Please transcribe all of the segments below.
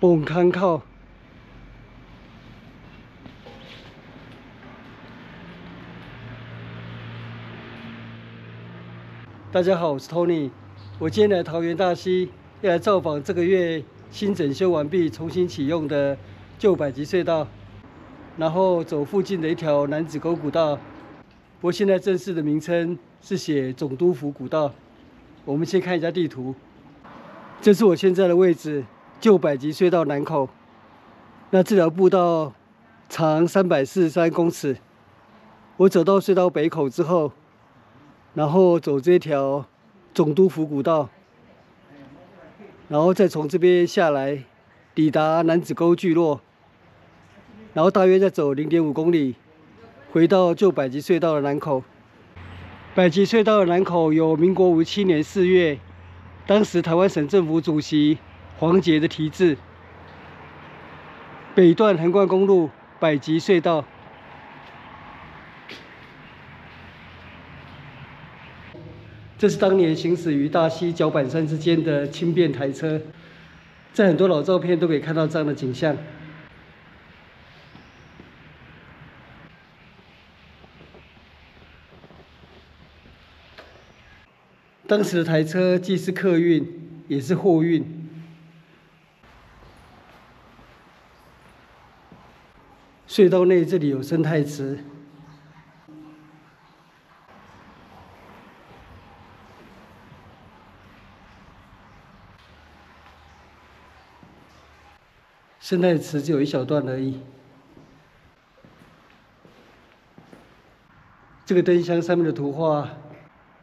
苯康靠。大家好，我是 Tony。我今天来桃園大溪，要來造訪這個月新整修完畢、重新啟用的舊百吉隧道，然後走附近的一條楠梓溝古道。不過現在正式的名稱是寫總督府古道。我們先看一下地圖，這是我現在的位置，舊百吉隧道南口。那這條步道長343公尺。我走到隧道北口之後，然後走這條總督府古道，然後再從這邊下來，抵達楠梓溝聚落，然後大約再走0.5公里，回到舊百吉隧道的南口。百吉隧道的南口有民國57年4月，當時台灣省政府主席黃捷的題字。北段橫貫公路百吉隧道。這是當年行駛於大溪腳板山之間的輕便台車，在很多老照片都可以看到這樣的景象。當時的台車既是客運，也是貨運。隧道內這裡有生態池。生態池只有一小段而已。這個燈箱上面的圖畫，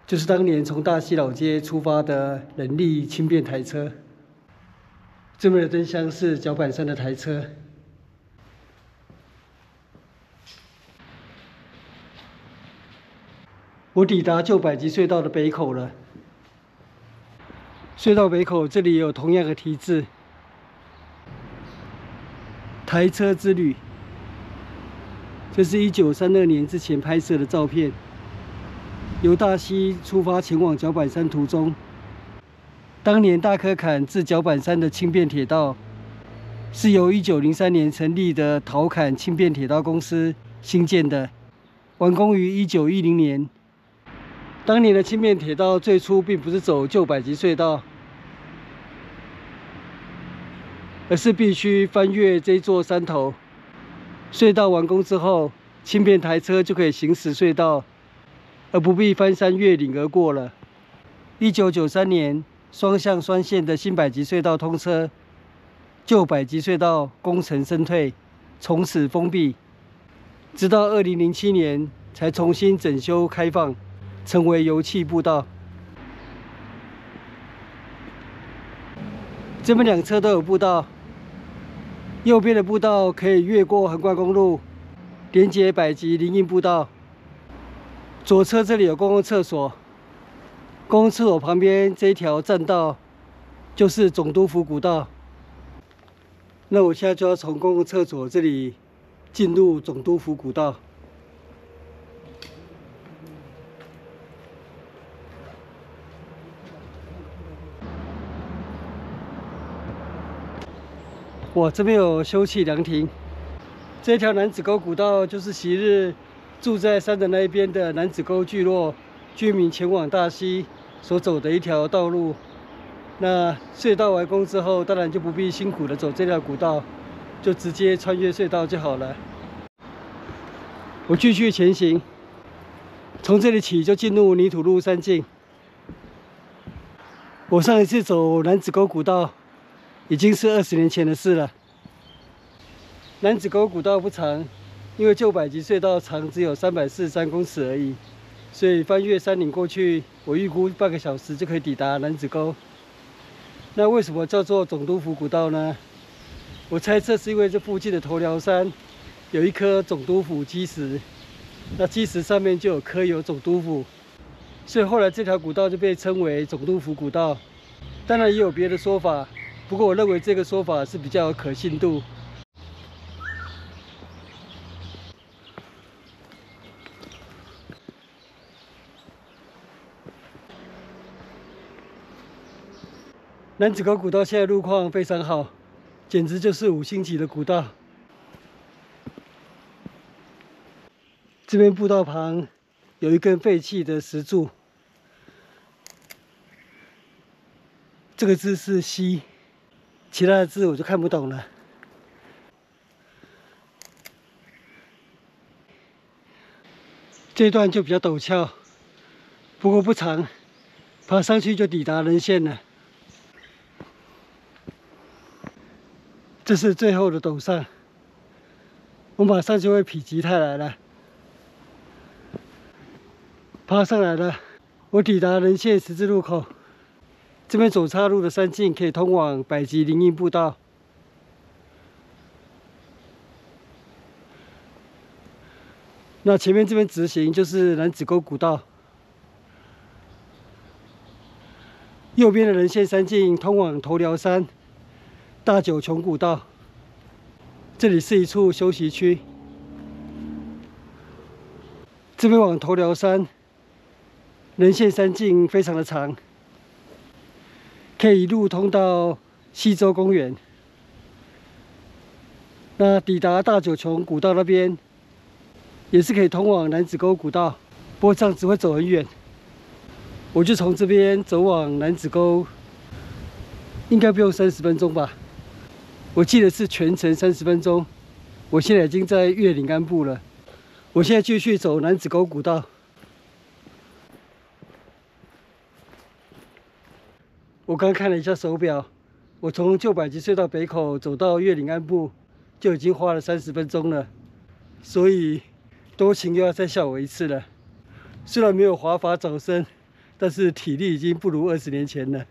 就是當年從大溪老街出發的人力輕便台車。這邊的燈箱是腳板山的台車。我抵達舊百吉隧道的北口了。隧道北口這裡也有同樣的題字。台車之旅，這是1932年之前拍攝的照片。由大溪出發前往腳板山途中，當年大嵙崁至腳板山的輕便鐵道，是由1903年成立的桃崁輕便鐵道公司興建的，完工於1910年。當年的輕便鐵道最初並不是走舊百吉隧道，而是必須翻越這座山頭。隧道完工之後，輕便台車就可以行駛隧道，而不必翻山越嶺而過了。1993年，雙向雙線的新百吉隧道通車，舊百吉隧道功成身退，從此封閉，直到2007年才重新整修開放，成為油氣步道。這邊兩側都有步道。右邊的步道可以越過橫貫公路，連接百吉林蔭步道。左側這裡有公共廁所，公共廁所旁邊這一條棧道就是總督府古道。那我現在就要從公共廁所這裡進入總督府古道。哇，這邊有休憩涼亭。這條楠梓溝古道就是昔日住在山的那一邊的楠梓溝聚落居民前往大溪所走的一條道路。那隧道完工之後，當然就不必辛苦的走這條古道，就直接穿越隧道就好了。我繼續前行，從這裡起就進入泥土路山徑。我上一次走楠梓溝古道已經是20年前的事了。楠梓溝古道不長，因為舊百吉隧道長只有343公尺而已，所以翻越山嶺過去，我預估半個小時就可以抵達楠梓溝。那為什麼叫做總督府古道呢？我猜測是因為這附近的頭寮山有一顆總督府基石，那基石上面就有刻有總督府，所以後來這條古道就被稱為總督府古道。當然也有別的說法。不過我認為這個說法是比較有可信度。楠梓溝古道現在路況非常好，簡直就是5星級的古道。這邊步道旁有一根廢棄的石柱，這個字是西，其他的字我就看不懂了。這一段就比較陡峭，不過不長，爬上去就抵達稜線了。這是最後的陡上，我馬上就會否極泰來了。爬上來了，我抵達稜線十字路口。這邊左岔路的山徑可以通往百吉林蔭步道。那前面這邊直行就是楠梓溝古道。右邊的稜線山徑通往頭寮山大九瓊古道。這裡是一處休息區。這邊往頭寮山。稜線山徑非常的長，可以一路通到溪洲公園。那抵達大九瓊古道那邊，也是可以通往楠梓溝古道，不過這樣子會走很遠。我就從這邊走往楠梓溝，應該不用30分鐘吧？我記得是全程30分鐘。我現在已經在越嶺安部了，我現在繼續走楠梓溝古道。我剛看了一下手表，我從舊百吉隧道北口走到越嶺安部，就已經花了30分鐘了，所以多情又要再笑我一次了。雖然沒有華髮早生，但是體力已經不如20年前了。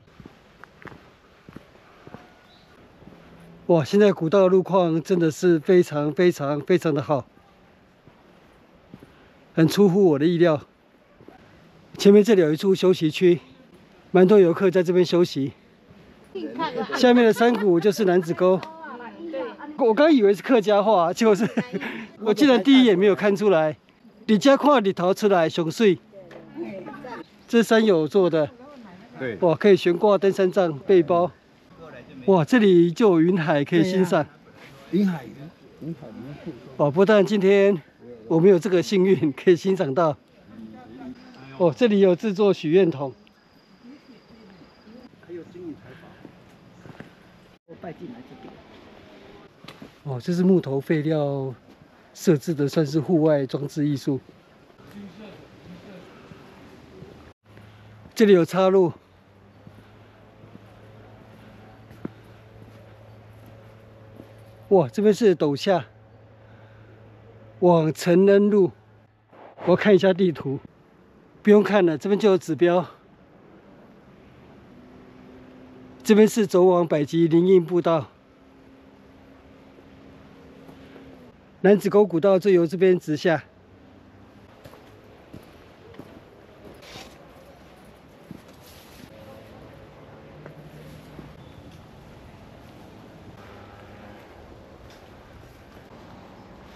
哇，現在古道的路況真的是非常的好，很出乎我的意料。前面這裡有一處休息區。蠻多遊客在這邊休息。下面的山谷就是楠梓溝。我剛以為是客家話，結果是我竟然第一眼沒有看出來。你家看日頭出來上水。這是山友做的。對。哇，可以懸掛登山杖、背包。哇，這裡就有雲海可以欣賞。雲海。哦，不但今天我沒有這個幸運可以欣賞到。哦，這裡有制作許願筒。哦，這是木頭廢料設置的，算是戶外裝置藝術。這裡有岔路。哇，這邊是陡下，往承恩路。我看一下地圖，不用看了，這邊就有指標。這邊是走往百吉林蔭步道，楠梓溝古道就由這邊直下。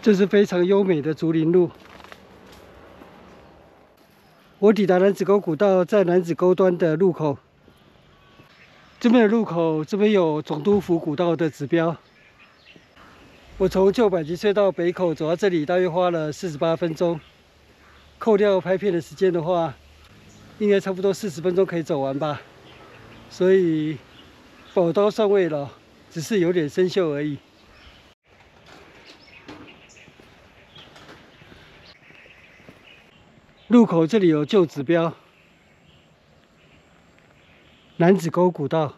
這是非常優美的竹林路。我抵達楠梓溝古道，在楠梓溝端的路口。這邊的路口，這邊有總督府古道的指標。我從舊百吉隧道北口走到這裡，大約花了48分鐘。扣掉拍片的時間的話，應該差不多40分鐘可以走完吧。所以寶刀尚未老，只是有點生鏽而已。路口這裡有舊指標。楠梓溝古道，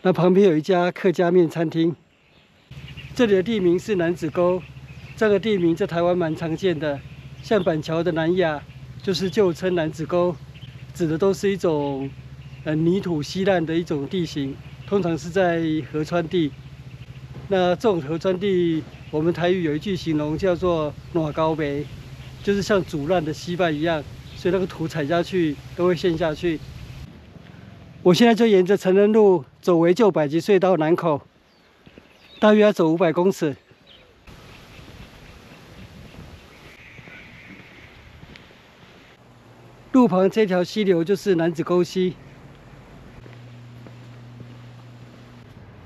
那旁邊有一家客家麵餐廳。這裡的地名是楠梓溝，這個地名在台灣蠻常見的，像板橋的南雅就是舊稱楠梓溝，指的都是一種泥土稀爛的一種地形，通常是在河川地。那這種河川地，我們台語有一句形容叫做“暖高梅”，就是像煮爛的稀飯一樣。所以那個土踩下去都會陷下去。我現在就沿着承恩路走回舊百吉隧道南口，大約要走500公尺。路旁這條溪流就是楠梓溝溪。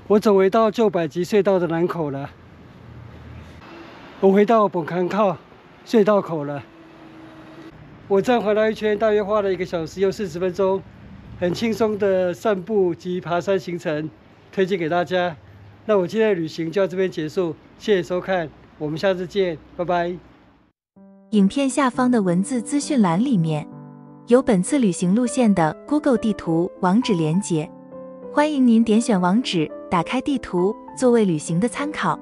我走回到舊百吉隧道的南口了。我回到本坎靠隧道口了。我這樣環了一圈，大約花了1個小時又40分鐘，很輕鬆的散步及爬山行程，推薦給大家。那我今天的旅行就到這邊結束，謝謝收看，我們下次見，拜拜。影片下方的文字資訊欄裡面有本次旅行路線的 Google 地圖網址連結，歡迎您點選網址，打開地圖作為旅行的參考。